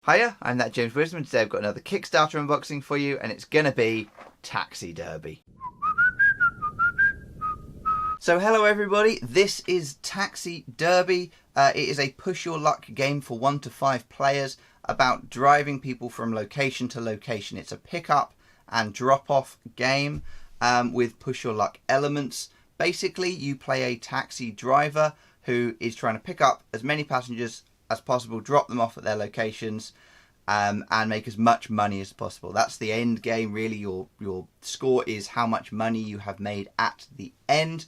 Hiya, I'm that James Wisdom. Today I've got another Kickstarter unboxing for you, and it's gonna be Taxi Derby. So hello everybody, this is Taxi Derby. It is a push your luck game for 1 to 5 players about driving people from location to location. It's a pick up and drop off game with push your luck elements. Basically, you play a taxi driver who is trying to pick up as many passengers as possible, drop them off at their locations, and make as much money as possible. That's the end game, really. Your score is how much money you have made at the end.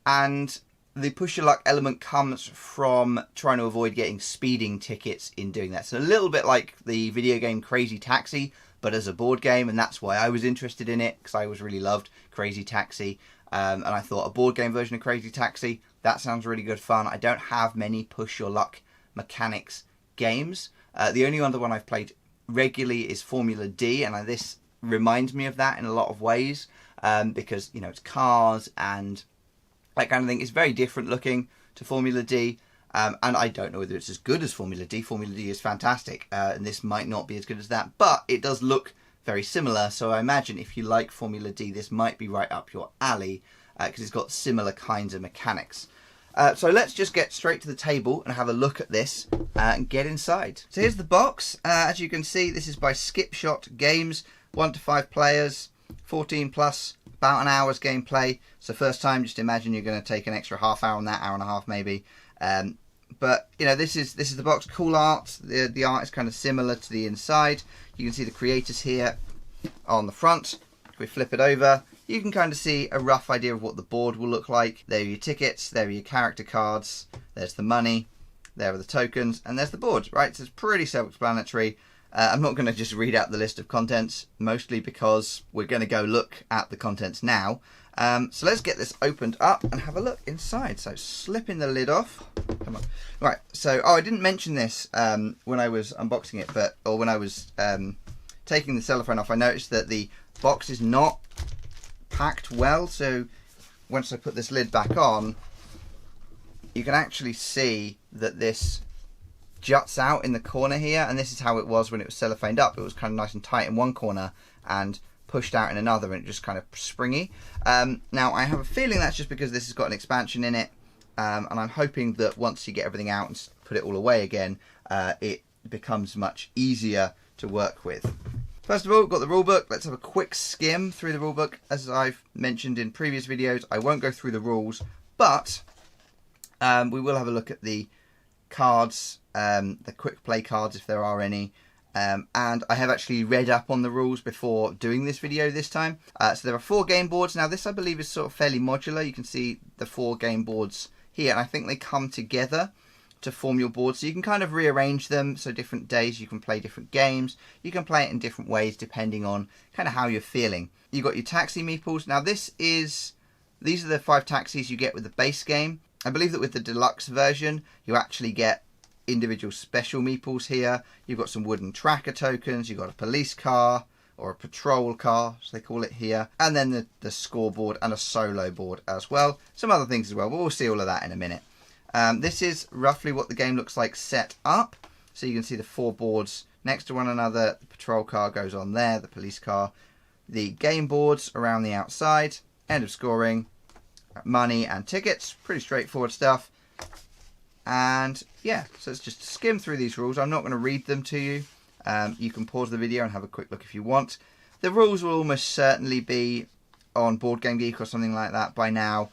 And the push your luck element comes from trying to avoid getting speeding tickets in doing that. So a little bit like the video game Crazy Taxi, but as a board game, and that's why I was interested in it, because I always really loved Crazy Taxi. And I thought a board game version of Crazy Taxi, that sounds really good fun. I don't have many push your luck mechanics games. The only other one I've played regularly is Formula D, and this reminds me of that in a lot of ways, because, you know, it's cars and that kind of thing. It's very different looking to Formula D, and I don't know whether it's as good as Formula D. Formula D is fantastic, and this might not be as good as that, but it does look very similar, so I imagine if you like Formula D, this might be right up your alley, because it's got similar kinds of mechanics. So let's just get straight to the table and have a look at this and get inside. So here's the box. As you can see, this is by Skipshot Games. 1 to 5 players, 14 plus, about an hour's gameplay. So first time, just imagine you're going to take an extra half hour on that, hour and a half maybe. But you know, this is the box. Cool art. The art is kind of similar to the inside. You can see the creators here on the front. If we flip it over, you can kind of see a rough idea of what the board will look like. There are your tickets, there are your character cards, there's the money, there are the tokens, and there's the board, right? So it's pretty self-explanatory. I'm not going to just read out the list of contents, mostly because we're going to go look at the contents now. So let's get this opened up and have a look inside. So slipping the lid off. Come on. Right, so, I didn't mention this when I was unboxing it, or when I was taking the cellophane off, I noticed that the box is not packed well. So once I put this lid back on, you can actually see that this juts out in the corner here, and this is how it was when it was cellophaned up. It was kind of nice and tight in one corner and pushed out in another, and it just kind of springy. Now I have a feeling that's just because this has got an expansion in it, and I'm hoping that once you get everything out and put it all away again, it becomes much easier to work with. First of all, we've got the rulebook. Let's have a quick skim through the rulebook. As I've mentioned in previous videos, I won't go through the rules, but we will have a look at the cards, the quick play cards if there are any. And I have actually read up on the rules before doing this video this time. So there are 4 game boards. Now this, I believe, is sort of fairly modular. You can see the 4 game boards here, and I think they come together to form your board, so you can kind of rearrange them. So different days you can play different games. You can play it in different ways depending on kind of how you're feeling. You've got your taxi meeples. Now these are the 5 taxis you get with the base game. I believe that with the deluxe version you actually get individual special meeples here. You've got some wooden tracker tokens, you've got a police car or a patrol car, as they call it here, and then the scoreboard and a solo board as well. Some other things as well, but we'll see all of that in a minute. This is roughly what the game looks like set up. So you can see the 4 boards next to one another. The patrol car goes on there, the police car, the game boards around the outside, end of scoring, money and tickets. Pretty straightforward stuff. And yeah, so let's just skim through these rules. I'm not going to read them to you. You can pause the video and have a quick look if you want. The rules will almost certainly be on Board Game Geek or something like that by now.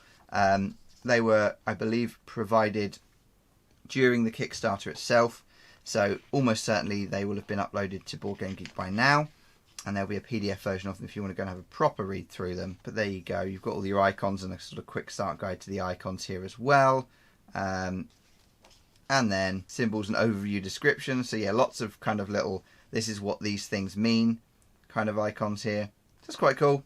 They were, I believe, provided during the Kickstarter itself, so almost certainly they will have been uploaded to Board Game Geek by now, and there'll be a PDF version of them if you want to go and have a proper read through them. But there you go, you've got all your icons and a sort of quick start guide to the icons here as well, and then symbols and overview description. So yeah, lots of kind of little, this is what these things mean kind of icons here. That's quite cool.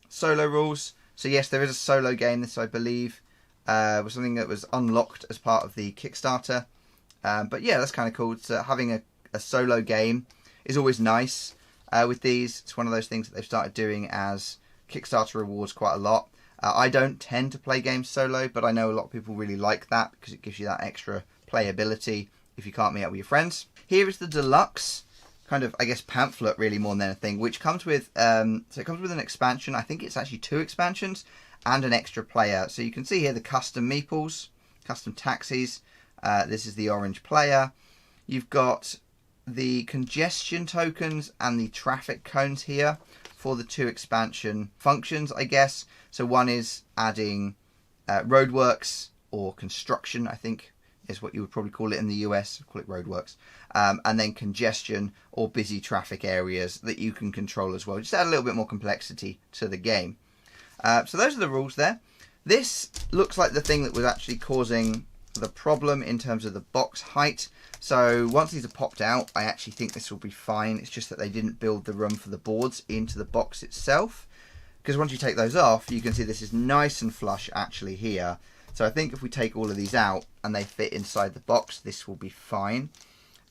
Solo rules. So yes, there is a solo game. This, I believe, was something that was unlocked as part of the Kickstarter. But yeah, that's kind of cool. So having a solo game is always nice with these. It's one of those things that they've started doing as Kickstarter rewards quite a lot. I don't tend to play games solo, but I know a lot of people really like that because it gives you that extra playability if you can't meet up with your friends. Here is the deluxe, kind of, I guess, pamphlet really more than anything, which comes with, so it comes with an expansion. I think it's actually 2 expansions and an extra player. So you can see here the custom meeples, custom taxis. This is the orange player. You've got the congestion tokens and the traffic cones here for the 2 expansion functions, I guess. So one is adding roadworks or construction, I think is what you would probably call it in the US, call it roadworks, and then congestion or busy traffic areas that you can control as well. Just add a little bit more complexity to the game. So those are the rules there. This looks like the thing that was actually causing the problem in terms of the box height. So once these are popped out, I actually think this will be fine. It's just that they didn't build the room for the boards into the box itself. Because once you take those off, you can see this is nice and flush actually here. So I think if we take all of these out and they fit inside the box, this will be fine.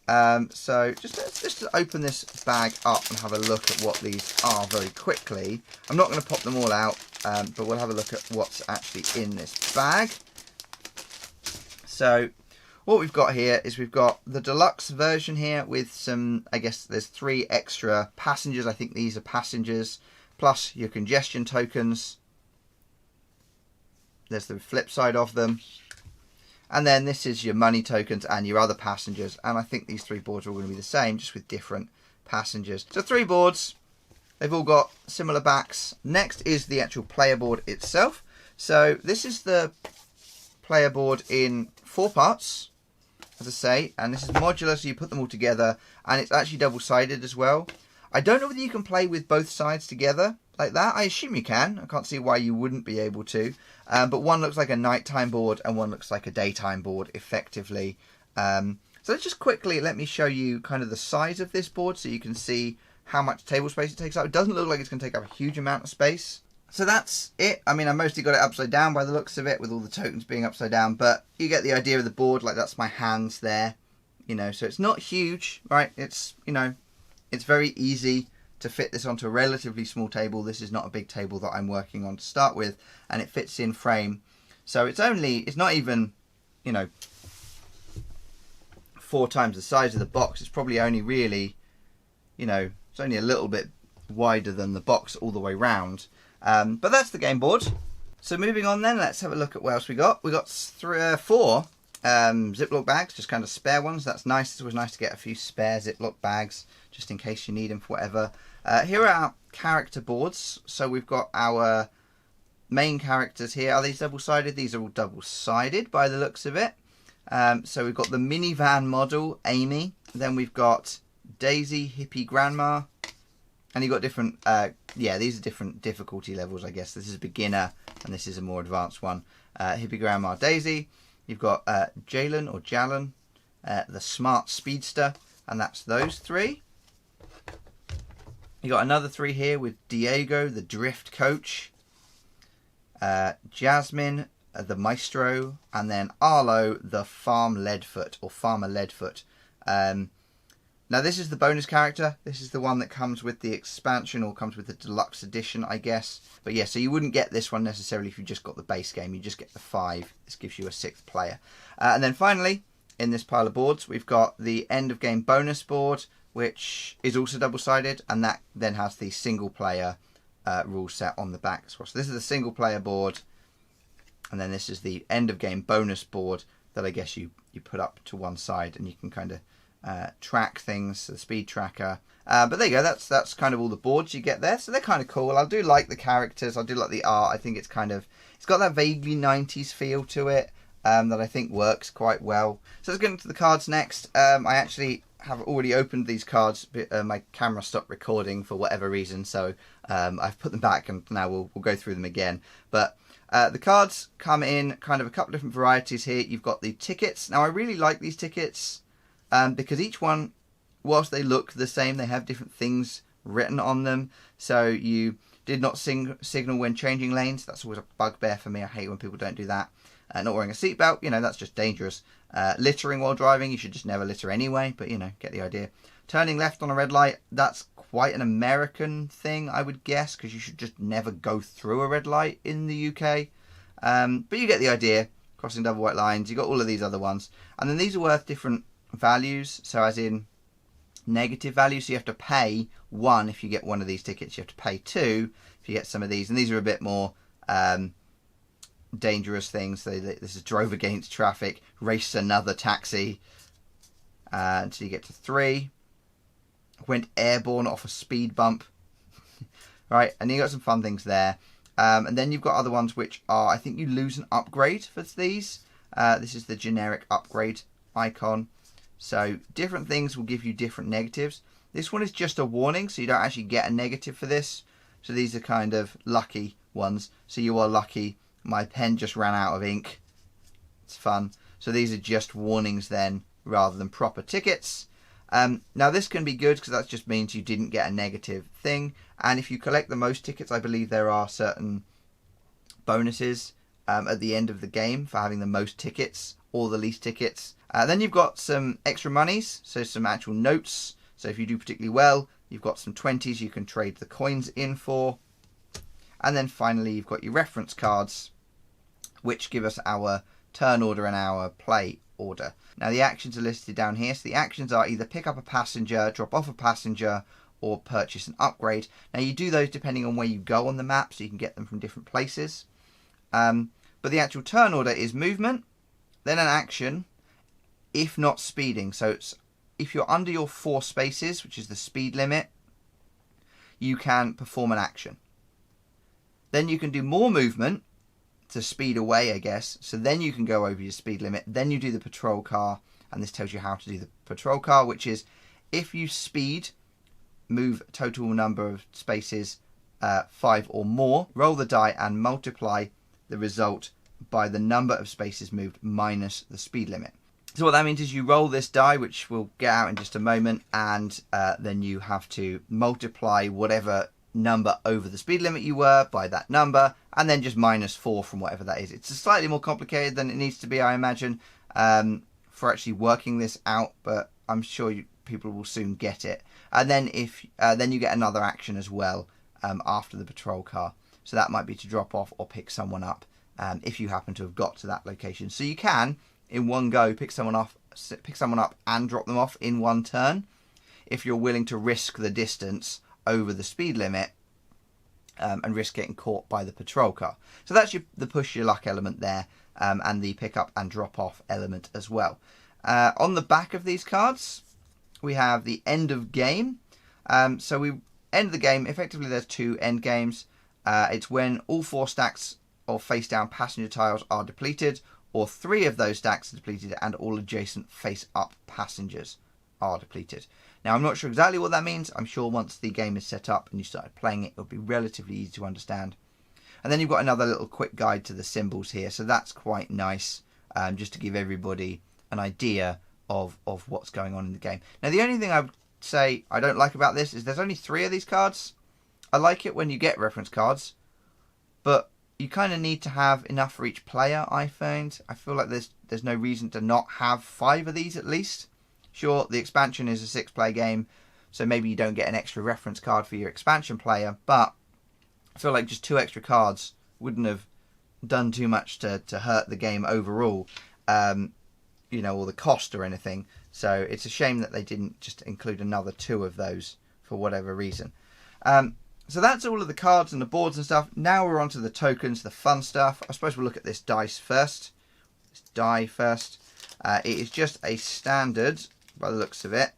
So just to open this bag up and have a look at what these are very quickly. I'm not going to pop them all out, but we'll have a look at what's actually in this bag. So what we've got here is we've got the deluxe version here with some, I guess there's 3 extra passengers. I think these are passengers, plus your congestion tokens. There's the flip side of them. And then this is your money tokens and your other passengers. And I think these 3 boards are all going to be the same, just with different passengers. So 3 boards. They've all got similar backs. Next is the actual player board itself. So this is the player board in 4 parts, as I say. And this is modular, so you put them all together. And it's actually double-sided as well. I don't know whether you can play with both sides together like that. I assume you can. I can't see why you wouldn't be able to. But one looks like a nighttime board and one looks like a daytime board, effectively. So let's just quickly let me show you kind of the size of this board so you can see how much table space it takes up. It doesn't look like it's going to take up a huge amount of space. So that's it. I mean, I mostly got it upside down by the looks of it, with all the tokens being upside down. But you get the idea of the board. Like, that's my hands there. You know, so it's not huge, right? It's, you know, it's very easy to fit this onto a relatively small table. This is not a big table that I'm working on to start with, and it fits in frame. So it's not even, you know, 4 times the size of the box. It's probably only really, you know, it's only a little bit wider than the box all the way round. But that's the game board. So moving on then, let's have a look at what else we got. We got 4 Ziploc bags, just kind of spare ones. That's nice. It's always nice to get a few spare Ziploc bags, just in case you need them for whatever. Here are our character boards. So we've got our main characters here. Are these double-sided? These are all double-sided by the looks of it. So we've got the minivan model, Amy. Then we've got Daisy, hippie grandma. And you've got different, yeah, these are different difficulty levels, I guess. This is a beginner, and this is a more advanced one. Hippie grandma, Daisy. You've got Jalen or Jalen, the smart speedster, and that's those 3. You got another 3 here with Diego, the drift coach, Jasmine, the maestro, and then Arlo, the farm leadfoot or farmer leadfoot. Now this is the bonus character. This is the one that comes with the expansion or comes with the deluxe edition, I guess. But yeah, so you wouldn't get this one necessarily if you just got the base game. You just get the 5. This gives you a 6th player. And then finally, in this pile of boards, we've got the end of game bonus board, which is also double-sided, and that then has the single player rule set on the back as well. So this is the single player board, and then this is the end of game bonus board that I guess you put up to one side, and you can kind of track things, the speed tracker. But there you go, that's kind of all the boards you get there. So they're kind of cool. I do like the characters, I do like the art. I think it's kind of, it's got that vaguely 90s feel to it that I think works quite well. So let's get into the cards next. I actually have already opened these cards, but my camera stopped recording for whatever reason, so I've put them back, and now we'll go through them again. But the cards come in kind of a couple of different varieties here. You've got the tickets. Now I really like these tickets because each one, whilst they look the same, they have different things written on them. So you did not signal when changing lanes. That's always a bugbear for me. I hate when people don't do that. Not wearing a seatbelt, you know, that's just dangerous. Littering while driving, you should just never litter anyway, but you know, get the idea. Turning left on a red light, that's quite an American thing, I would guess, because you should just never go through a red light in the UK. But you get the idea. Crossing double white lines, you got all of these other ones. And then these are worth different values, so as in negative values. So you have to pay 1 if you get one of these tickets. You have to pay 2 if you get some of these. And these are a bit more dangerous things. So this is drove against traffic, raced another taxi until you get to 3. Went airborne off a speed bump. Right, and you got some fun things there. And then you've got other ones which are, I think you lose an upgrade for these. This is the generic upgrade icon. So different things will give you different negatives. This one is just a warning, so you don't actually get a negative for this. So these are kind of lucky ones. So you are lucky. My pen just ran out of ink. It's fun. So these are just warnings then, rather than proper tickets. Now this can be good because that just means you didn't get a negative thing. And if you collect the most tickets, I believe there are certain bonuses at the end of the game for having the most tickets or the least tickets. Then you've got some extra monies, so some actual notes. So if you do particularly well, you've got some 20s you can trade the coins in for. And then finally you've got your reference cards, which give us our turn order and our play order. Now the actions are listed down here. So the actions are either pick up a passenger, drop off a passenger, or purchase an upgrade. Now you do those depending on where you go on the map, so you can get them from different places. But the actual turn order is movement, then an action, if not speeding. So it's, if you're under your 4 spaces, which is the speed limit, you can perform an action. Then you can do more movement to speed away, I guess. So then you can go over your speed limit. Then you do the patrol car, and this tells you how to do the patrol car, which is if you speed, move total number of spaces 5 or more, roll the die and multiply the result by the number of spaces moved minus the speed limit. So what that means is you roll this die, which we'll get out in just a moment, and then you have to multiply whatever number over the speed limit you were by that number, and then just minus 4 from whatever that is. It's slightly more complicated than it needs to be, I imagine, for actually working this out, but I'm sure people will soon get it. And then then you get another action as well after the patrol car. So that might be to drop off or pick someone up if you happen to have got to that location. So you can, in one go, pick someone up and drop them off in one turn if you're willing to risk the distance over the speed limit and risk getting caught by the patrol car. So that's the push your luck element there, and the pick up and drop off element as well. On the back of these cards, we have the end of game. So we end the game, effectively there's 2 end games. It's when all 4 stacks of face down passenger tiles are depleted, or 3 of those stacks are depleted and all adjacent face up passengers are depleted. Now I'm not sure exactly what that means. I'm sure once the game is set up and you start playing it, it'll be relatively easy to understand. And then you've got another little quick guide to the symbols here, so that's quite nice, just to give everybody an idea of what's going on in the game. Now the only thing I would say I don't like about this is there's only 3 of these cards. I like it when you get reference cards, but you kind of need to have enough for each player, I find. I feel like there's no reason to not have 5 of these at least. Sure, the expansion is a 6-player game, so maybe you don't get an extra reference card for your expansion player, but I feel like just 2 extra cards wouldn't have done too much to hurt the game overall, you know, or the cost or anything. So it's a shame that they didn't just include another 2 of those for whatever reason. So that's all of the cards and the boards and stuff. Now we're on to the tokens, the fun stuff. I suppose we'll look at this dice first. This die first. It is just a standard, by the looks of it.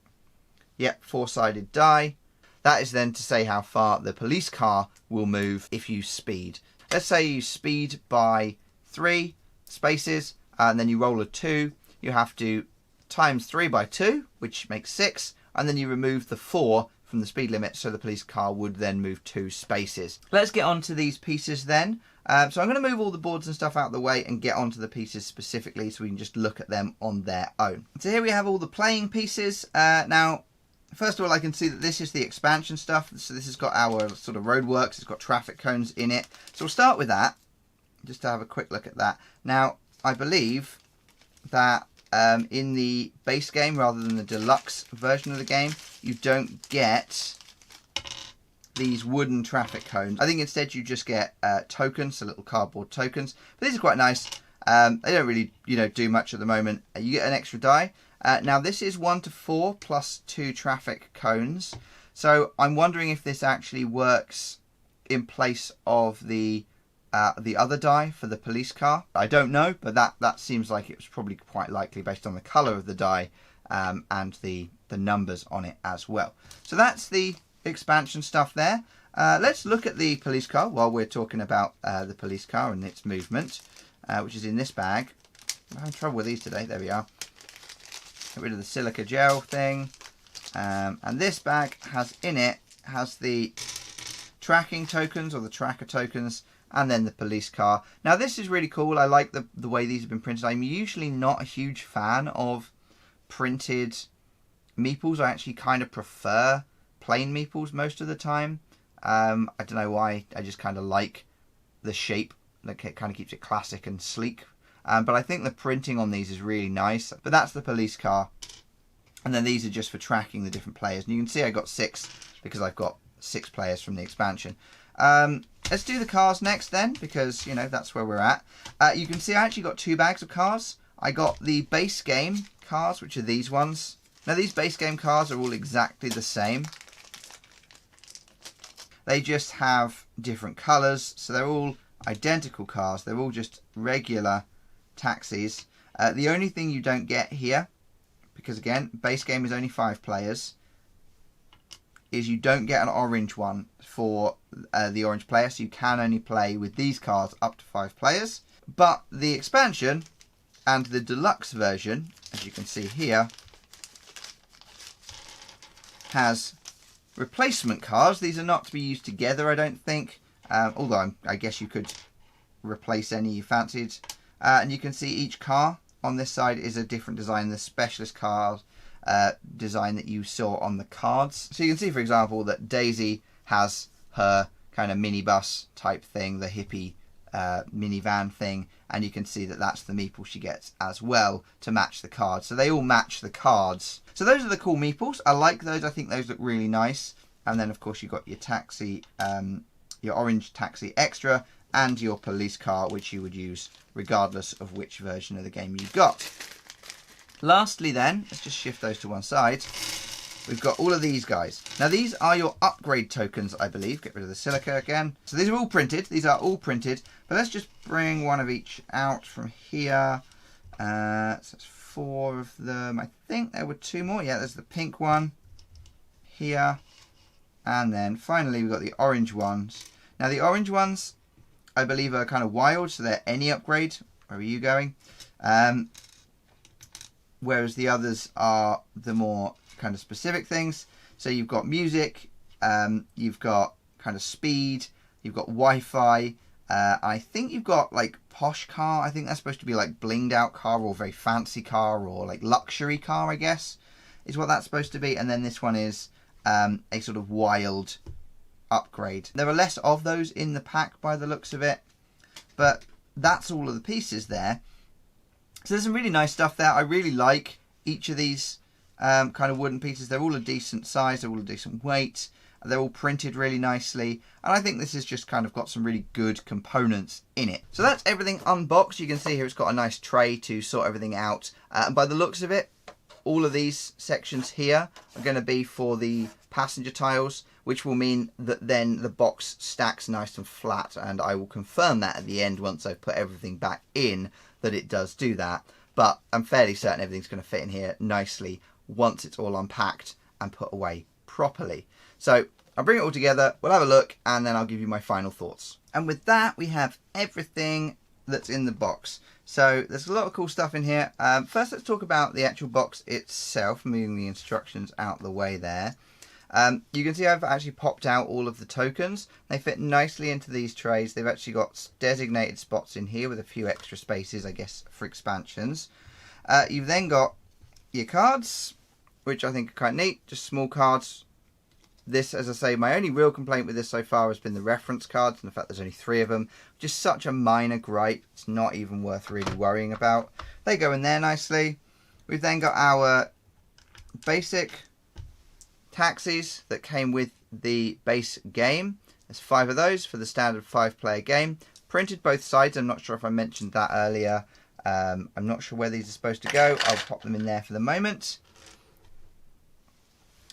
Yep, 4-sided die. That is then to say how far the police car will move if you speed. Let's say you speed by 3 spaces, and then you roll a 2. You have to times 3 by 2, which makes 6, and then you remove the 4 from the speed limit, so the police car would then move 2 spaces. Let's get on to these pieces then. So I'm going to move all the boards and stuff out of the way and get onto the pieces specifically so we can just look at them on their own. So here we have all the playing pieces. Now, first of all, I can see that this is the expansion stuff. So this has got our sort of roadworks. It's got traffic cones in it. So we'll start with that, just to have a quick look at that. Now, I believe that in the base game, rather than the deluxe version of the game, you don't get these wooden traffic cones. I think instead you just get tokens, so little cardboard tokens. But these are quite nice. They don't really, do much at the moment. You get an extra die, Now this is 1 to 4 plus 2 traffic cones. So I'm wondering if this actually works in place of the other die for the police car. I don't know, but that seems like it was probably quite likely based on the colour of the die and the numbers on it as well. So that's the expansion stuff there. Let's look at the police car while we're talking about the police car and its movement, which is in this bag. I'm having trouble with these today. There we are. Get rid of the silica gel thing. And this bag has the tracking tokens, or the tracker tokens, and then the police car. Now this is really cool. I like the way these have been printed. I'm usually not a huge fan of printed meeples. I actually kind of prefer plain meeples most of the time. I don't know why. I just kind of like the shape. Like, it kind of keeps it classic and sleek. But I think the printing on these is really nice. But that's the police car. And then these are just for tracking the different players. And you can see I got 6 because I've got 6 players from the expansion. Let's do the cars next then, because, you know, that's where we're at. You can see I actually got 2 bags of cars. I got the base game cars, which are these ones. Now these base game cars are all exactly the same. They just have different colours, so they're all identical cars. They're all just regular taxis. The only thing you don't get here, because again, base game is only 5 players, is you don't get an orange one for the orange player, so you can only play with these cards up to 5 players. But the expansion and the deluxe version, as you can see here, has replacement cards. These are not to be used together, I don't think, although I guess you could replace any you fancied. And you can see each car on this side is a different design, the specialist car design that you saw on the cards. So you can see, for example, that Daisy has her kind of minibus type thing, the hippie minivan thing, and you can see that that's the meeple she gets as well to match the cards. So they all match the cards. So those are the cool meeples. I like those. I think those look really nice. And then of course you've got your taxi, your orange taxi extra, and your police car, which you would use regardless of which version of the game you got. Lastly then, let's just shift those to one side. We've got all of these guys. Now these are your upgrade tokens, I believe. Get rid of the silica again. So these are all printed. These are all printed. But let's just bring one of each out from here. So that's 4 of them. I think there were 2 more. Yeah, there's the pink one here. And then finally we've got the orange ones. Now the orange ones, I believe, are kind of wild. So they're any upgrade. Where are you going? Whereas the others are the more kind of specific things. So you've got music, you've got kind of speed, you've got Wi-Fi. I think you've got like posh car. I think that's supposed to be like blinged out car, or very fancy car, or like luxury car, I guess, is what that's supposed to be. And then this one is a sort of wild upgrade. There are less of those in the pack by the looks of it, but that's all of the pieces there. So there's some really nice stuff there. I really like each of these kind of wooden pieces. They're all a decent size, they're all a decent weight, they're all printed really nicely, and I think this has just kind of got some really good components in it. So that's everything unboxed. You can see here it's got a nice tray to sort everything out, and by the looks of it, all of these sections here are going to be for the passenger tiles, which will mean that then the box stacks nice and flat, and I will confirm that at the end once I've put everything back in, that it does do that. But I'm fairly certain everything's going to fit in here nicely once it's all unpacked and put away properly. So I'll bring it all together, we'll have a look, and then I'll give you my final thoughts. And with that, we have everything that's in the box. So there's a lot of cool stuff in here. First, let's talk about the actual box itself, moving the instructions out the way there. You can see I've actually popped out all of the tokens. They fit nicely into these trays. They've actually got designated spots in here with a few extra spaces, I guess, for expansions. You've then got your cards, which I think are quite neat, just small cards. This, as I say, my only real complaint with this so far has been the reference cards, and the fact there's only 3 of them. Just such a minor gripe, it's not even worth really worrying about. They go in there nicely. We've then got our basic taxis that came with the base game. There's 5 of those for the standard 5-player game. Printed both sides, I'm not sure if I mentioned that earlier. I'm not sure where these are supposed to go. I'll pop them in there for the moment.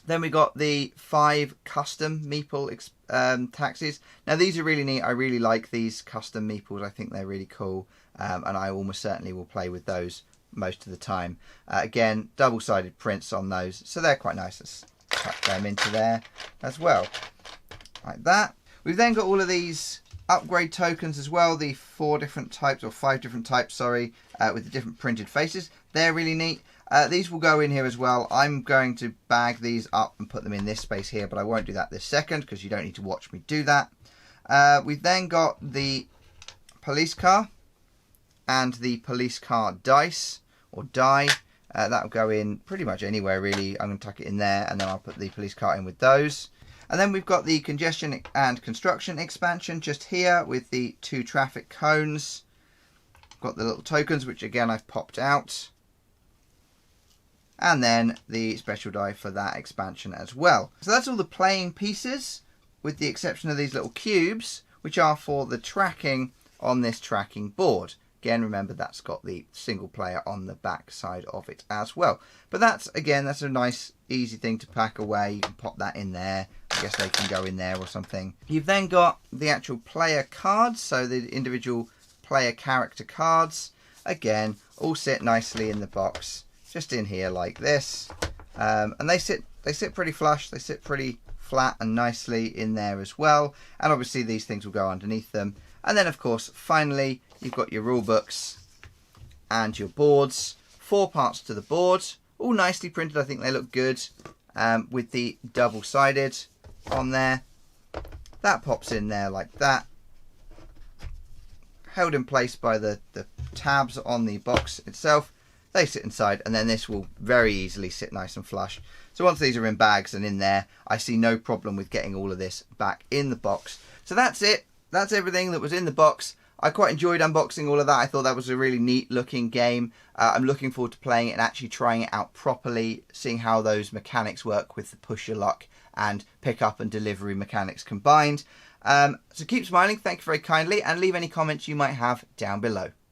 Then we got the 5 custom meeple taxis. Now these are really neat. I really like these custom meeples. I think they're really cool. And I almost certainly will play with those most of the time. Again, double-sided prints on those. So they're quite nice. Let's tuck them into there as well. Like that. We've then got all of these upgrade tokens as well. The 4 different types, or 5 different types, sorry, with the different printed faces. They're really neat. These will go in here as well. I'm going to bag these up and put them in this space here, but I won't do that this second because you don't need to watch me do that. We've then got the police car and the police car dice or die. That'll go in pretty much anywhere really. I'm going to tuck it in there and then I'll put the police car in with those. And then we've got the congestion and construction expansion just here with the 2 traffic cones. Got the little tokens, which again I've popped out. And then the special die for that expansion as well. So that's all the playing pieces, with the exception of these little cubes, which are for the tracking on this tracking board. Again, remember that's got the single player on the back side of it as well. But that's, again, that's a nice, easy thing to pack away. You can pop that in there. I guess they can go in there or something. You've then got the actual player cards, so the individual player character cards. Again, all sit nicely in the box. Just in here like this, and they sit pretty flush. They sit pretty flat and nicely in there as well. And obviously these things will go underneath them. And then of course, finally, you've got your rule books and your boards. 4 parts to the board, all nicely printed. I think they look good with the double-sided on there. That pops in there like that, held in place by the tabs on the box itself. They sit inside, and then this will very easily sit nice and flush. So once these are in bags and in there, I see no problem with getting all of this back in the box. So that's it. That's everything that was in the box. I quite enjoyed unboxing all of that. I thought that was a really neat looking game. I'm looking forward to playing it and actually trying it out properly, seeing how those mechanics work with the push your luck and pick up and delivery mechanics combined. So keep smiling, thank you very kindly, and leave any comments you might have down below.